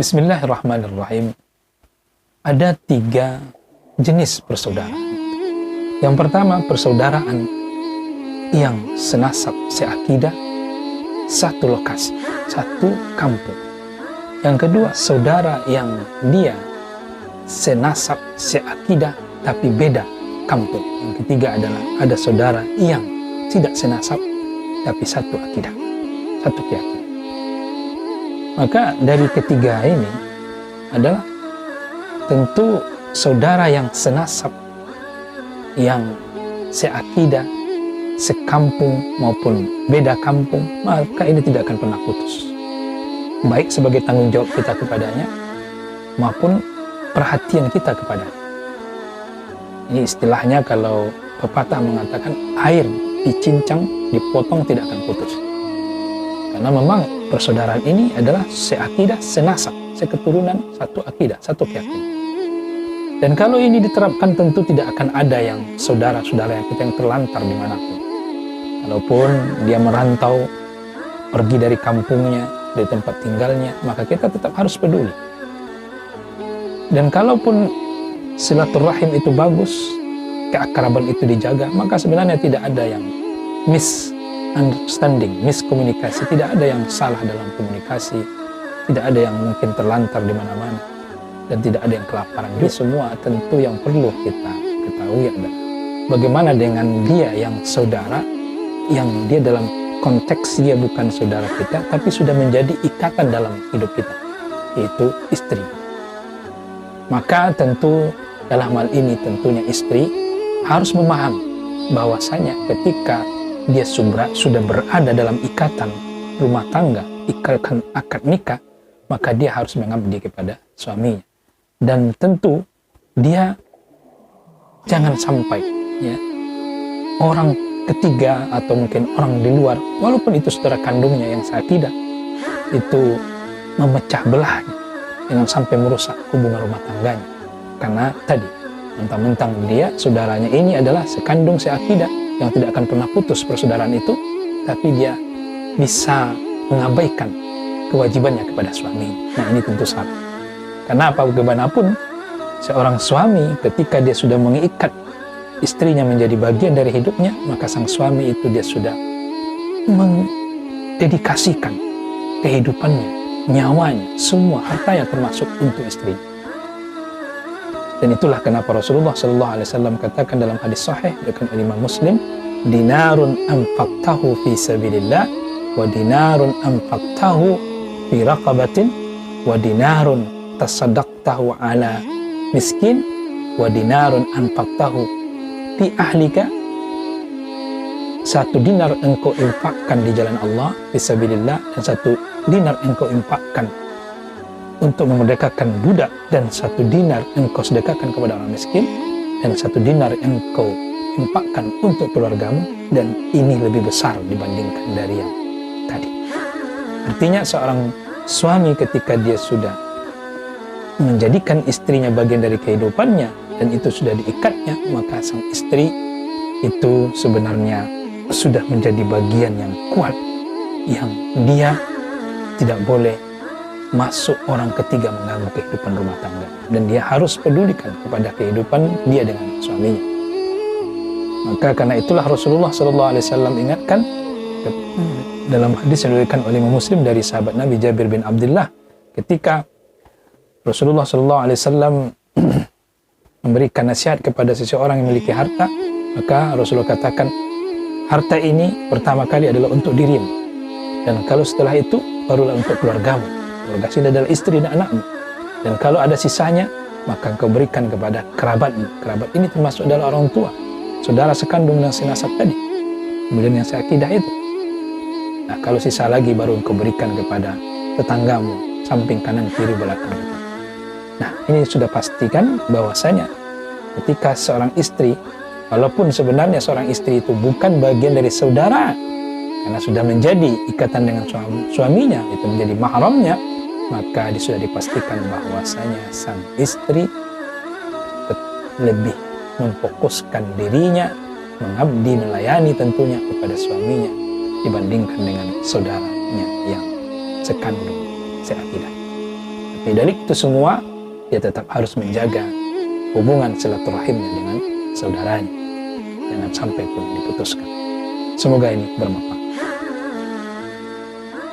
Bismillahirrahmanirrahim. Ada 3 jenis persaudaraan. Yang pertama, persaudaraan yang senasab, seakidah, satu lokasi, satu kampung. Yang kedua, saudara yang dia senasab, seakidah, tapi beda kampung. Yang ketiga adalah ada saudara yang tidak senasab, tapi satu akidah, satu keyakinan. Maka dari ketiga ini adalah tentu saudara yang senasab, yang seakidah, sekampung maupun beda kampung, maka ini tidak akan pernah putus. Baik sebagai tanggung jawab kita kepadanya, maupun perhatian kita kepadanya. Ini istilahnya kalau pepatah mengatakan air dicincang, dipotong tidak akan putus. Karena memang persaudaraan ini adalah seakidah, senasab, seketurunan, satu akidah, satu keyakinan. Dan kalau ini diterapkan tentu tidak akan ada yang saudara-saudara kita yang terlantar dimanapun. Kalaupun dia merantau, pergi dari kampungnya, dari tempat tinggalnya, maka kita tetap harus peduli. Dan kalaupun silaturahim itu bagus, keakraban itu dijaga, maka sebenarnya tidak ada yang misunderstanding, miskomunikasi, tidak ada yang salah dalam komunikasi, tidak ada yang mungkin terlantar di mana-mana, dan tidak ada yang kelaparan. Jadi semua tentu yang perlu kita ketahui adalah bagaimana dengan dia yang saudara, yang dia dalam konteks dia bukan saudara kita, tapi sudah menjadi ikatan dalam hidup kita, yaitu istri. Maka tentu dalam hal ini tentunya istri harus memahami bahwasanya ketika dia sudah berada dalam ikatan rumah tangga, ikatan akad nikah, maka dia harus mengabdi kepada suaminya. Dan tentu dia jangan sampai ya, orang ketiga atau mungkin orang di luar, walaupun itu saudara kandungnya yang seakidah, itu memecah belahnya dengan sampai merusak hubungan rumah tangganya. Karena tadi mentang-mentang dia saudaranya ini adalah sekandung seakidah yang tidak akan pernah putus persaudaraan itu, tapi dia bisa mengabaikan kewajibannya kepada suaminya. Nah, ini tentu salah. Karena apa bagaimanapun seorang suami ketika dia sudah mengikat istrinya menjadi bagian dari hidupnya, maka sang suami itu dia sudah mendedikasikan kehidupannya, nyawanya, semua hartanya termasuk untuk istri. Dan itulah kenapa Rasulullah SAW katakan dalam hadis sahih dengan Imam Muslim, dinarun anfaqtahu fi sabilillah, wa dinarun anfaqtahu fi raqabatin, wa dinarun tasaddaqtahu ala miskin, wa dinarun anfaqtahu fi ahlika. 1 dinar engkau infakkan di jalan Allah fisabilillah, dan 1 dinar engkau infakkan untuk memerdekakan budak, dan 1 dinar engkau sedekahkan kepada orang miskin, dan 1 dinar engkau infakkan untuk keluargamu, dan ini lebih besar dibandingkan dari yang tadi. Artinya seorang suami ketika dia sudah menjadikan istrinya bagian dari kehidupannya, dan itu sudah diikatnya, maka sang istri itu sebenarnya sudah menjadi bagian yang kuat, yang dia tidak boleh masuk orang ketiga mengganggu kehidupan rumah tangga, dan dia harus pedulikan kepada kehidupan dia dengan suaminya. Maka karena itulah Rasulullah SAW ingatkan dalam hadis yang diriwayatkan oleh Imam Muslim dari sahabat Nabi Jabir bin Abdullah, ketika Rasulullah SAW memberikan nasihat kepada seseorang yang memiliki harta, maka Rasulullah katakan, harta ini pertama kali adalah untuk dirimu, dan kalau setelah itu barulah untuk keluargamu. Keluarga sini adalah istri dan anakmu, dan kalau ada sisanya maka engkau berikan kepada kerabatmu. Kerabat ini termasuk adalah orang tua, saudara sekandung dan senasab tadi, kemudian yang seakidah itu. Nah, kalau sisa lagi baru engkau berikan kepada tetanggamu, samping kanan kiri belakang. Nah, ini sudah pastikan bahwasanya ketika seorang istri, walaupun sebenarnya seorang istri itu bukan bagian dari saudara, karena sudah menjadi ikatan dengan suaminya, itu menjadi mahramnya, maka sudah dipastikan bahwasanya sang istri lebih memfokuskan dirinya, mengabdi, melayani tentunya kepada suaminya, dibandingkan dengan saudaranya yang sekandung, seakidah. Tapi dari itu semua, dia tetap harus menjaga hubungan silaturahimnya dengan saudaranya. Jangan sampai pun diputuskan. Semoga ini bermanfaat.